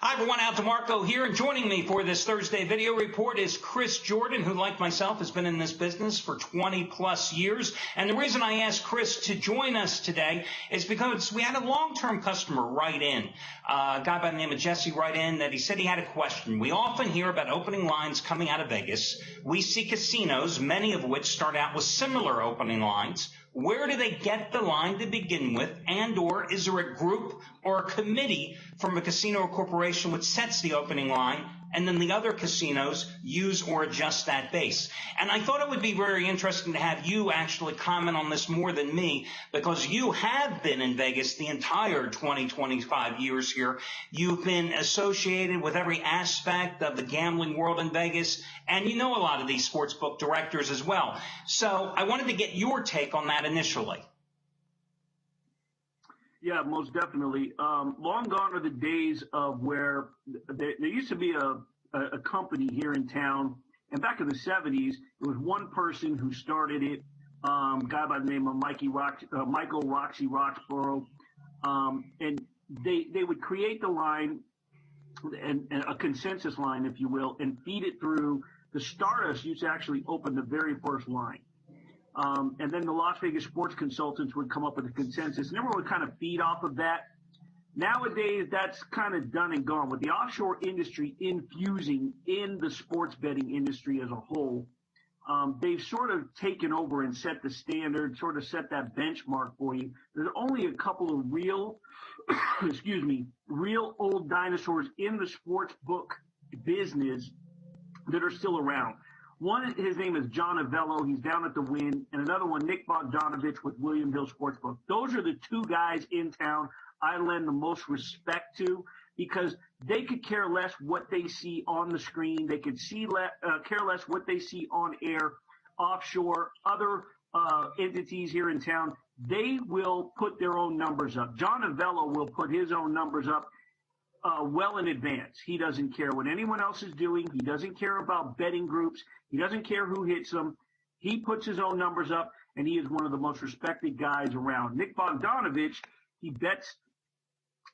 Hi everyone, Al DeMarco here, and joining me for this Thursday video report is Chris Jordan, who like myself has been in this business for 20 plus years. And the reason I asked Chris to join us today is because we had a long-term customer write in, a guy by the name of Jesse write in that he said he had a question. We often hear about opening lines coming out of Vegas. We see casinos, many of which start out with similar opening lines. Where do they get the line to begin with, and or is there a group or a committee from a casino or corporation which sets the opening line, and then the other casinos use or adjust that base? And I thought it would be very interesting to have you actually comment on this more than me, because you have been in Vegas the entire 25 years here. You've been associated with every aspect of the gambling world in Vegas, and you know a lot of these sportsbook directors as well. So I wanted to get your take on that initially. Yeah, most definitely. Long gone are the days of where there used to be a company here in town, and back in the 70s, it was one person who started it, a guy by the name of Michael Roxy Roxborough, and they would create the line, and a consensus line, if you will, and feed it through. The Stardust used to actually open the very first line. And then the Las Vegas sports consultants would come up with a consensus, and everyone would kind of feed off of that. Nowadays, that's kind of done and gone. With the offshore industry infusing in the sports betting industry as a whole, they've sort of taken over and set the standard, sort of set that benchmark for you. There's only a couple of real, real old dinosaurs in the sports book business that are still around. One, his name is John Avello. He's down at the Wynn. And another one, Nick Bogdanovich with William Hill Sportsbook. Those are the two guys in town I lend the most respect to, because they could care less what they see on the screen. They could care less what they see on air, offshore, other entities here in town. They will put their own numbers up. John Avello will put his own numbers up well in advance. He doesn't care what anyone else is doing. He doesn't care about betting groups. He doesn't care who hits them. He puts his own numbers up, and he is one of the most respected guys around. Nick Bogdanovich, he bets.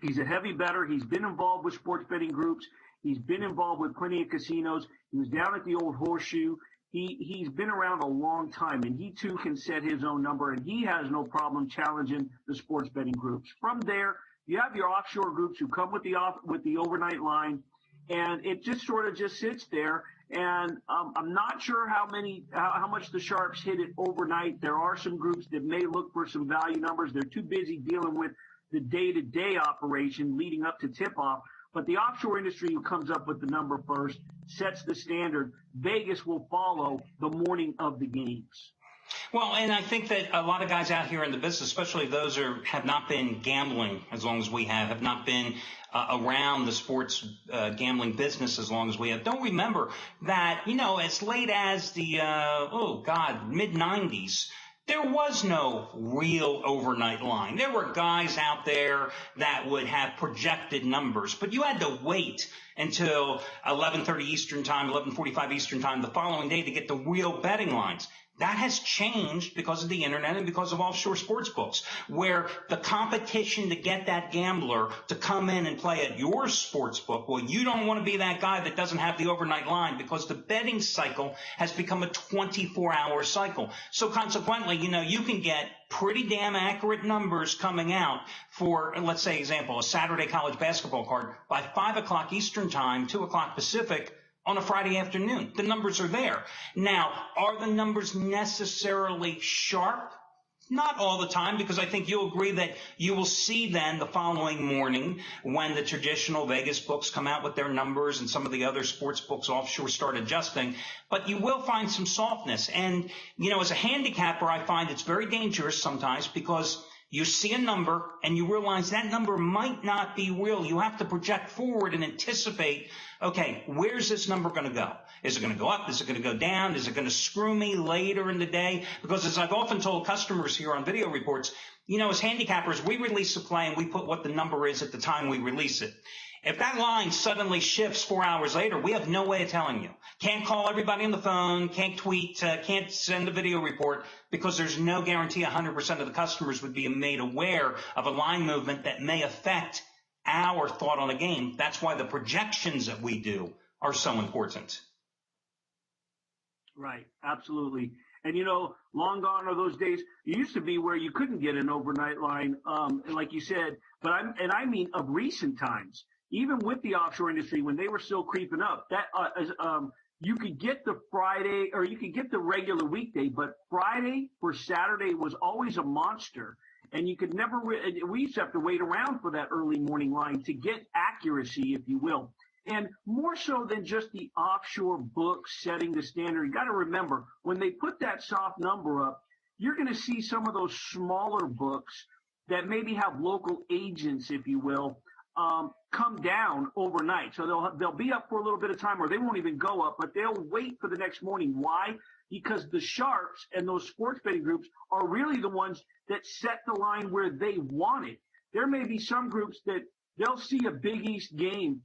He's a heavy bettor. He's been involved with sports betting groups. He's been involved with plenty of casinos. He was down at the old Horseshoe. He's been around a long time, and he too can set his own number, and he has no problem challenging the sports betting groups. From there, you have your offshore groups who come with the overnight line, and it just sort of just sits there. And I'm not sure how much the sharps hit it overnight. There are some groups that may look for some value numbers. They're too busy dealing with the day-to-day operation leading up to tip-off. But the offshore industry who comes up with the number first sets the standard. Vegas will follow the morning of the games. Well, and I think that a lot of guys out here in the business, especially those who have not been gambling as long as we have not been around the sports gambling business as long as we have, don't remember that, as late as the, mid-90s, there was no real overnight line. There were guys out there that would have projected numbers, but you had to wait until 11:30 Eastern time, 11:45 Eastern time the following day to get the real betting lines. That has changed because of the internet and because of offshore sports books, where the competition to get that gambler to come in and play at your sports book, well, you don't want to be that guy that doesn't have the overnight line, because the betting cycle has become a 24-hour cycle. So consequently, you can get pretty damn accurate numbers coming out for, let's say, example, a Saturday college basketball card by 5 o'clock Eastern time, 2 o'clock Pacific, on a Friday afternoon. The numbers are there. Now, are the numbers necessarily sharp? Not all the time, because I think you'll agree that you will see then the following morning when the traditional Vegas books come out with their numbers and some of the other sports books offshore start adjusting. But you will find some softness. And, as a handicapper, I find it's very dangerous sometimes, because you see a number and you realize that number might not be real. You have to project forward and anticipate, okay, where's this number going to go? Is it going to go up? Is it going to go down? Is it going to screw me later in the day? Because as I've often told customers here on video reports, as handicappers, we release a play and we put what the number is at the time we release it. If that line suddenly shifts 4 hours later, we have no way of telling you. Can't call everybody on the phone, can't tweet, can't send a video report, because there's no guarantee 100% of the customers would be made aware of a line movement that may affect our thought on a game. That's why the projections that we do are so important. Right. Absolutely. And, long gone are those days. It used to be where you couldn't get an overnight line, like you said, I mean of recent times, even with the offshore industry, when they were still creeping up, that you could get the Friday, or you could get the regular weekday, but Friday for Saturday was always a monster. And you could never, we used to have to wait around for that early morning line to get accuracy, if you will. And more so than just the offshore book setting the standard, you got to remember, when they put that soft number up, you're going to see some of those smaller books that maybe have local agents, if you will, come down overnight. So they'll be up for a little bit of time, or they won't even go up, but they'll wait for the next morning. Why? Because the sharps and those sports betting groups are really the ones that set the line where they want it. There may be some groups that they'll see a Big East game,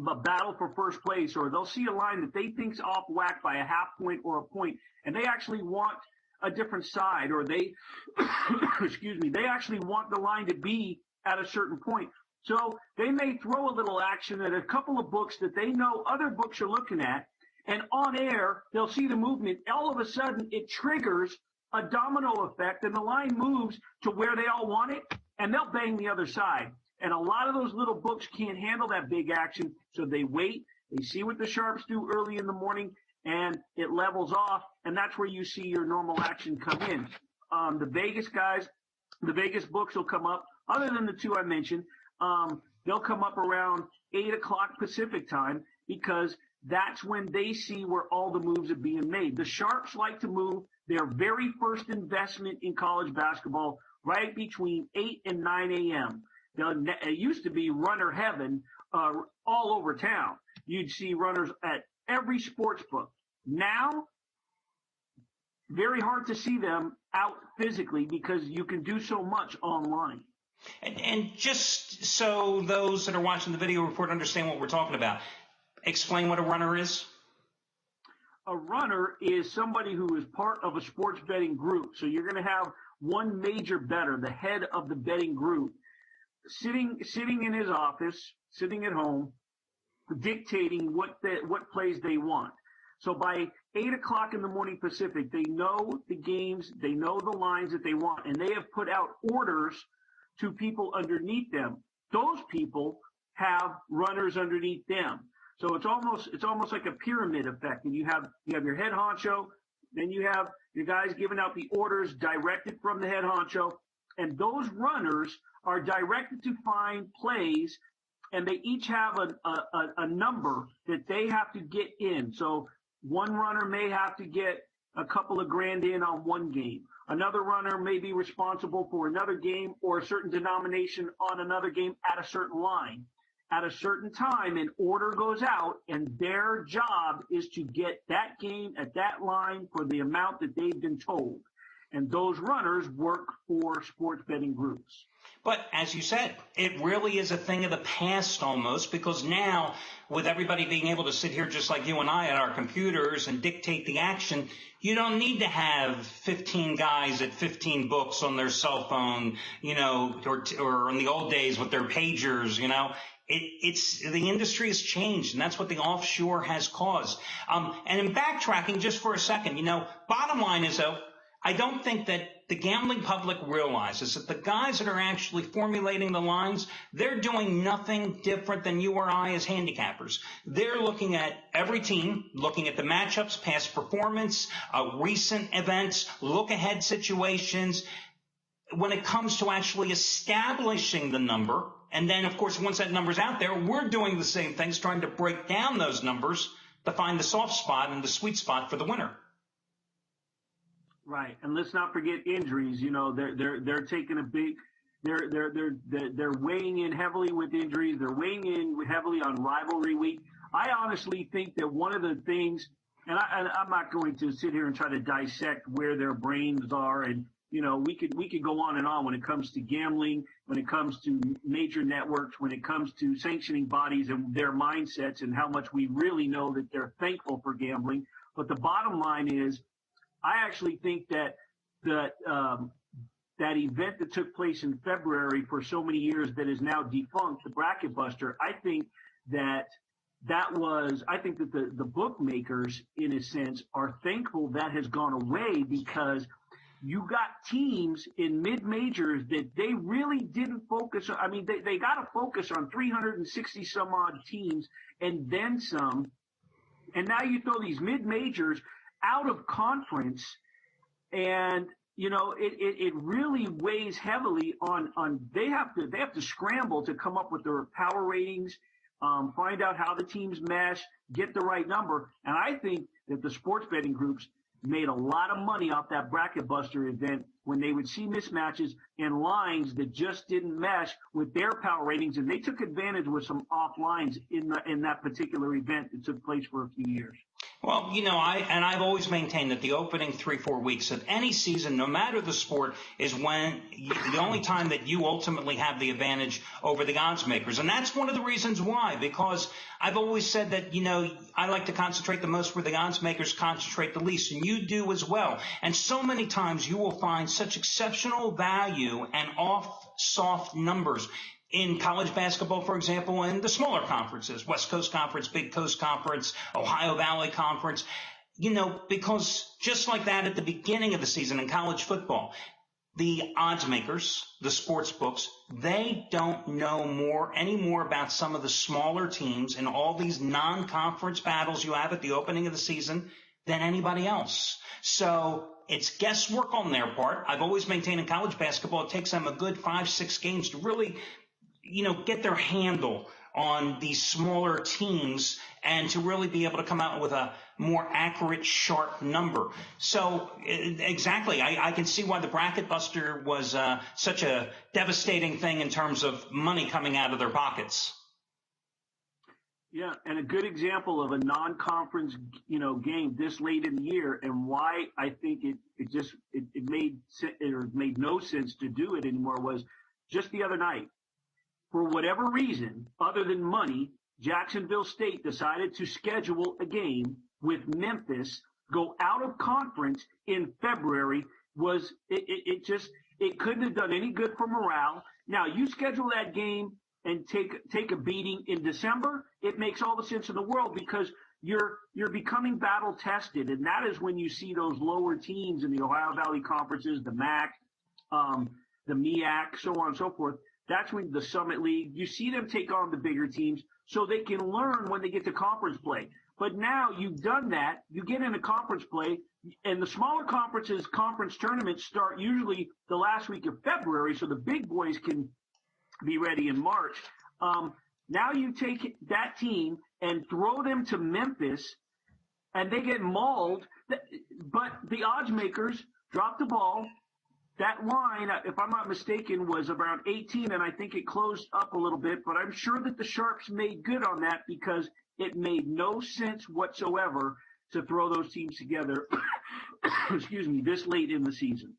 a battle for first place, or they'll see a line that they think's off whack by a half point or a point, and they actually want a different side, or they, they actually want the line to be at a certain point. So they may throw a little action at a couple of books that they know other books are looking at, and on air, they'll see the movement. All of a sudden, it triggers a domino effect, and the line moves to where they all want it, and they'll bang the other side. And a lot of those little books can't handle that big action, so they wait. They see what the sharps do early in the morning, and it levels off, and that's where you see your normal action come in. The Vegas guys, the Vegas books will come up, other than the two I mentioned, they'll come up around 8 o'clock Pacific time, because that's when they see where all the moves are being made. The sharps like to move their very first investment in college basketball right between 8 and 9 a.m. It used to be runner heaven all over town. You'd see runners at every sports book. Now, very hard to see them out physically because you can do so much online. And just so those that are watching the video report understand what we're talking about, explain what a runner is. A runner is somebody who is part of a sports betting group. So you're going to have one major bettor, the head of the betting group, sitting in his office, sitting at home, dictating what plays they want. So by 8 o'clock in the morning Pacific, they know the games, they know the lines that they want, and they have put out orders to people underneath them. Those people have runners underneath them. So it's almost like a pyramid effect. And you have your head honcho, then you have your guys giving out the orders directed from the head honcho, and those runners are directed to find plays, and they each have a number that they have to get in. So one runner may have to get a couple of grand in on one game. Another runner may be responsible for another game or a certain denomination on another game at a certain line. At a certain time, an order goes out, and their job is to get that game at that line for the amount that they've been told. And those runners work for sports betting groups. But as you said, it really is a thing of the past almost, because now with everybody being able to sit here just like you and I at our computers and dictate the action, you don't need to have 15 guys at 15 books on their cell phone, or in the old days with their pagers, It's the industry has changed, and that's what the offshore has caused. And in backtracking just for a second, bottom line is, though, I don't think that the gambling public realizes that the guys that are actually formulating the lines, they're doing nothing different than you or I as handicappers. They're looking at every team, looking at the matchups, past performance, recent events, look-ahead situations. When it comes to actually establishing the number, and then, of course, once that number's out there, we're doing the same things, trying to break down those numbers to find the soft spot and the sweet spot for the winner. Right, and let's not forget injuries. They're taking a big. They're weighing in heavily with injuries. They're weighing in heavily on rivalry week. I honestly think that one of the things, and I'm not going to sit here and try to dissect where their brains are, and we could go on and on when it comes to gambling, when it comes to major networks, when it comes to sanctioning bodies and their mindsets, and how much we really know that they're thankful for gambling. But the bottom line is, I actually think that that event that took place in February for so many years that is now defunct, the Bracket Buster, I think that the bookmakers, in a sense, are thankful that has gone away, because you got teams in mid-majors that they really didn't focus on. I mean, they got to focus on 360 some odd teams and then some. And now you throw these mid-majors out of conference, and it really weighs heavily on they have to scramble to come up with their power ratings, find out how the teams mesh, get the right number. And I think that the sports betting groups made a lot of money off that Bracket Buster event when they would see mismatches and lines that just didn't mesh with their power ratings, and they took advantage with some off lines in that particular event that took place for a few years. Well, I've always maintained that the opening 3-4 weeks of any season, no matter the sport, is the only time that you ultimately have the advantage over the odds makers. And that's one of the reasons why, because I've always said that, I like to concentrate the most where the odds makers concentrate the least, and you do as well. And so many times you will find such exceptional value and soft numbers in college basketball, for example, in the smaller conferences, West Coast Conference, Big Coast Conference, Ohio Valley Conference, because just like that at the beginning of the season in college football, the odds makers, the sports books, they don't know any more about some of the smaller teams and all these non-conference battles you have at the opening of the season than anybody else. So it's guesswork on their part. I've always maintained in college basketball, it takes them a good 5-6 games to really get their handle on these smaller teams and to really be able to come out with a more accurate, sharp number. So exactly, I can see why the Bracket Buster was such a devastating thing in terms of money coming out of their pockets. Yeah, and a good example of a non-conference, game this late in the year, and why I think it made no sense to do it anymore was just the other night. For whatever reason, other than money, Jacksonville State decided to schedule a game with Memphis, go out of conference in February. It couldn't have done any good for morale. Now, you schedule that game and take a beating in December, it makes all the sense in the world, because you're becoming battle tested, and that is when you see those lower teams in the Ohio Valley conferences, the MAC, the MEAC, so on and so forth. That's when the Summit League, you see them take on the bigger teams so they can learn when they get to conference play. But now you've done that, you get into conference play, and the smaller conferences conference tournaments start usually the last week of February, so the big boys can be ready in March. Now you take that team and throw them to Memphis, and they get mauled. But the odds makers drop the ball. That line, if I'm not mistaken, was around 18, and I think it closed up a little bit. But I'm sure that the Sharps made good on that, because it made no sense whatsoever to throw those teams together, excuse me, this late in the season.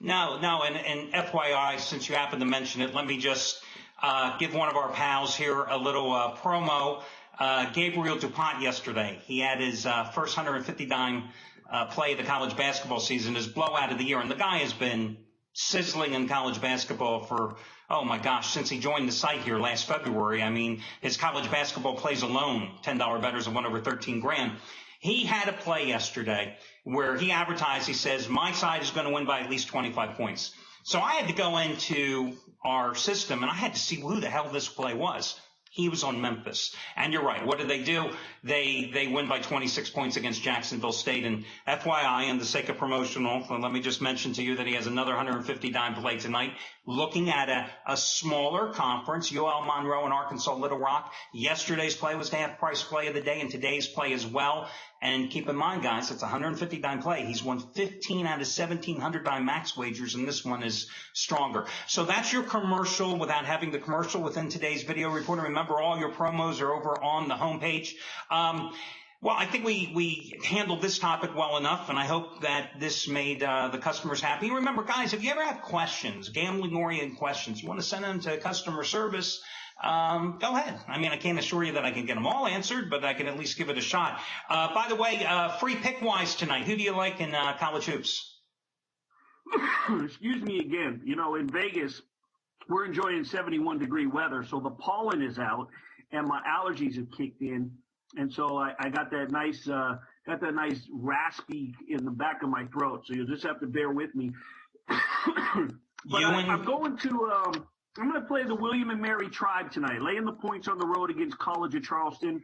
No, and FYI, since you happen to mention it, let me just give one of our pals here a little promo. Gabriel DuPont yesterday, he had his first 150-dime play of the college basketball season, his blowout of the year, and the guy has been sizzling in college basketball for, oh my gosh, since he joined the site here last February. I mean, his college basketball plays alone, $10 bettors have won over $13,000. He had a play yesterday where he advertised, he says, my side is going to win by at least 25 points. So I had to go into our system, and I had to see who the hell this play was. He was on Memphis. And you're right. What did they do? They win by 26 points against Jacksonville State. And FYI, in the sake of promotional, let me just mention to you that he has another 150-dime play tonight. Looking at a smaller conference, UL Monroe and Arkansas Little Rock. Yesterday's play was the half-price play of the day, and today's play as well. And keep in mind, guys, it's a 150-dime play. He's won 15 out of 1,700-dime max wagers, and this one is stronger. So that's your commercial without having the commercial within today's video report. Remember, all your promos are over on the homepage. Well, I think we handled this topic well enough, and I hope that this made the customers happy. Remember, guys, if you ever have questions, gambling-oriented questions, you want to send them to customer service, go ahead. I mean, I can't assure you that I can get them all answered, but I can at least give it a shot. By the way, free pick-wise tonight, who do you like in college hoops? excuse me again, in Vegas, we're enjoying 71-degree weather, so the pollen is out, and my allergies have kicked in, and so I got that nice raspy in the back of my throat. So you'll just have to bear with me. But I'm going to play the William and Mary Tribe tonight, laying the points on the road against College of Charleston.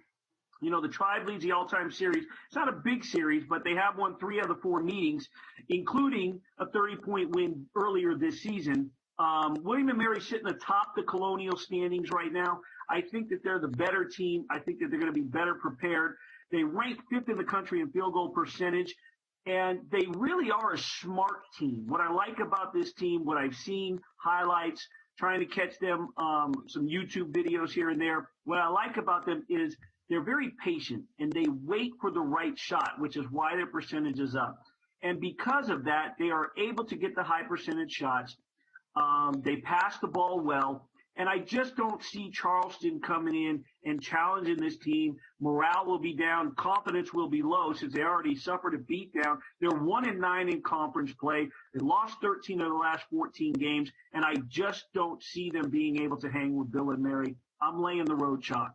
The Tribe leads the all-time series. It's not a big series, but they have won 3 out of the 4 meetings, including a 30-point win earlier this season. William and Mary sitting atop the Colonial standings right now. I think that they're the better team. I think that they're going to be better prepared. They rank 5th in the country in field goal percentage, and they really are a smart team. What I like about this team, what I've seen, highlights, trying to catch them, some YouTube videos here and there, what I like about them is they're very patient, and they wait for the right shot, which is why their percentage is up. And because of that, they are able to get the high percentage shots. They pass the ball well. And I just don't see Charleston coming in and challenging this team. Morale will be down. Confidence will be low since they already suffered a beatdown. They're 1-9 in conference play. They lost 13 of the last 14 games. And I just don't see them being able to hang with Bill and Mary. I'm laying the road chalk.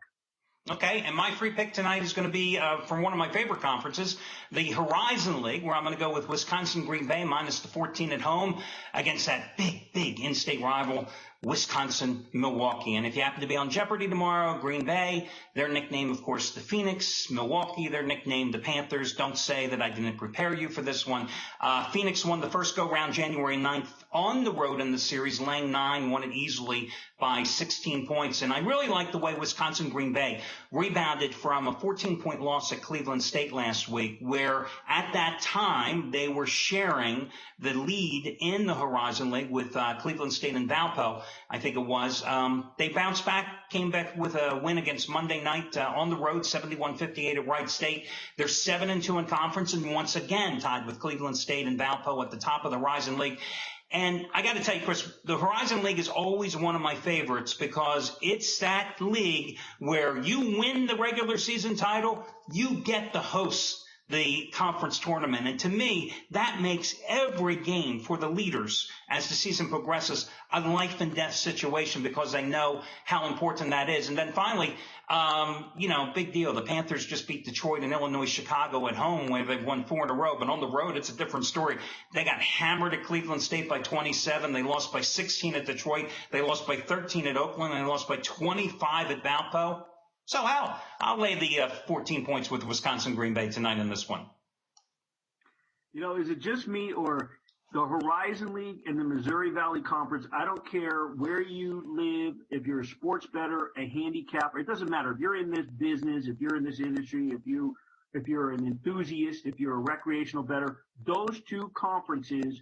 Okay, and my free pick tonight is going to be from one of my favorite conferences, the Horizon League, where I'm going to go with Wisconsin Green Bay minus the 14 at home against that big in-state rival, Wisconsin Milwaukee. And if you happen to be on Jeopardy tomorrow, Green Bay, their nickname, of course, the Phoenix. Milwaukee, their nickname, the Panthers. Don't say that I didn't prepare you for this one. Phoenix won the first go-round January 9th on the road in the series, laying 9, won it easily by 16 points. And I really like the way Wisconsin Green Bay rebounded from a 14-point loss at Cleveland State last week, where at that time they were sharing the lead in the Horizon League with Cleveland State and Valpo, I think it was. They bounced back, came back with a win against Monday night on the road, 71-58 at Wright State. They're 7-2 in conference and once again tied with Cleveland State and Valpo at the top of the Horizon League. And I got to tell you, Chris, the Horizon League is always one of my favorites because it's that league where you win the regular season title, you get to host the conference tournament. And to me, that makes every game for the leaders as the season progresses a life and death situation because they know how important that is. And then finally, big deal. The Panthers just beat Detroit and Illinois, Chicago at home where they've won 4 in a row. But on the road, it's a different story. They got hammered at Cleveland State by 27. They lost by 16 at Detroit. They lost by 13 at Oakland. And they lost by 25 at Valpo. So I'll lay the 14 points with Wisconsin Green Bay tonight in this one. Is it just me or the Horizon League and the Missouri Valley Conference? I don't care where you live, if you're a sports bettor, a handicapper, it doesn't matter. If you're in this business, if you're in this industry, if you're an enthusiast, if you're a recreational bettor, those two conferences,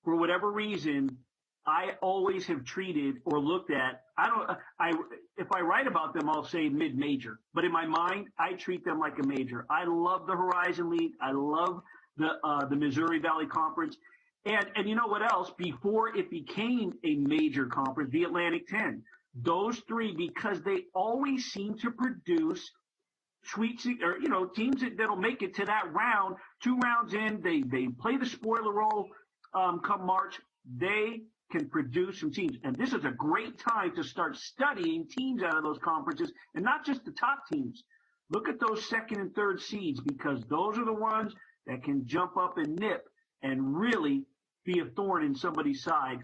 for whatever reason, I always have treated or looked at. If I write about them, I'll say mid-major. But in my mind, I treat them like a major. I love the Horizon League. I love the Missouri Valley Conference. And you know what else? Before it became a major conference, the Atlantic 10. Those three, because they always seem to produce teams that'll make it to that round. 2 rounds in, they play the spoiler role come March. They can produce some teams. And this is a great time to start studying teams out of those conferences and not just the top teams. Look at those 2nd and 3rd seeds because those are the ones that can jump up and nip and really be a thorn in somebody's side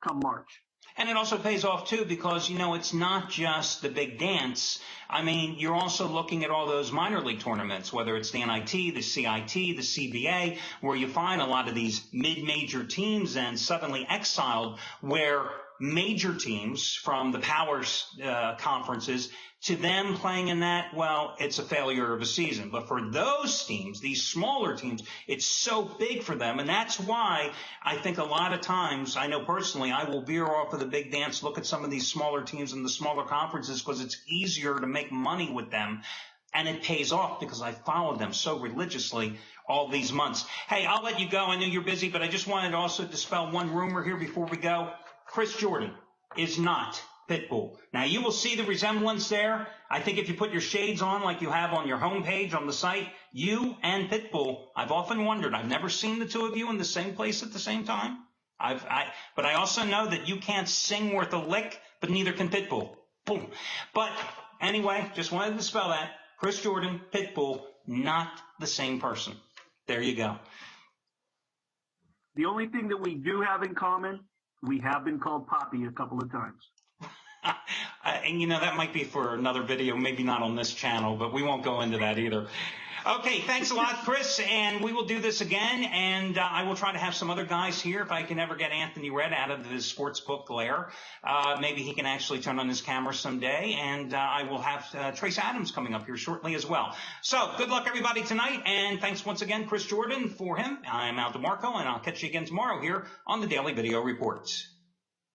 come March. And it also pays off, too, because, it's not just the big dance. I mean, you're also looking at all those minor league tournaments, whether it's the NIT, the CIT, the CBA, where you find a lot of these mid-major teams and suddenly exiled, where major teams from the power conferences to them playing in that, well, it's a failure of a season. But for those teams, these smaller teams, it's so big for them. And that's why I think a lot of times, I know personally, I will veer off of the big dance, look at some of these smaller teams in the smaller conferences because it's easier to make money with them. And it pays off because I followed them so religiously all these months. Hey, I'll let you go. I know you're busy, but I just wanted to also dispel one rumor here before we go. Chris Jordan is not Pitbull. Now, you will see the resemblance there. I think if you put your shades on like you have on your homepage on the site, you and Pitbull, I've often wondered, I've never seen the two of you in the same place at the same time. But I also know that you can't sing worth a lick, but neither can Pitbull. Boom. But anyway, just wanted to spell that. Chris Jordan, Pitbull, not the same person. There you go. The only thing that we do have in common, we have been called Poppy a couple of times. And, you know, that might be for another video, maybe not on this channel, but we won't go into that either. Okay, thanks a lot, Chris, and we will do this again, and I will try to have some other guys here if I can ever get Anthony Red out of his sportsbook glare. Maybe he can actually turn on his camera someday, and I will have Trace Adams coming up here shortly as well. So, good luck, everybody, tonight, and thanks once again, Chris Jordan, for him. I'm Al DeMarco, and I'll catch you again tomorrow here on the Daily Video Reports.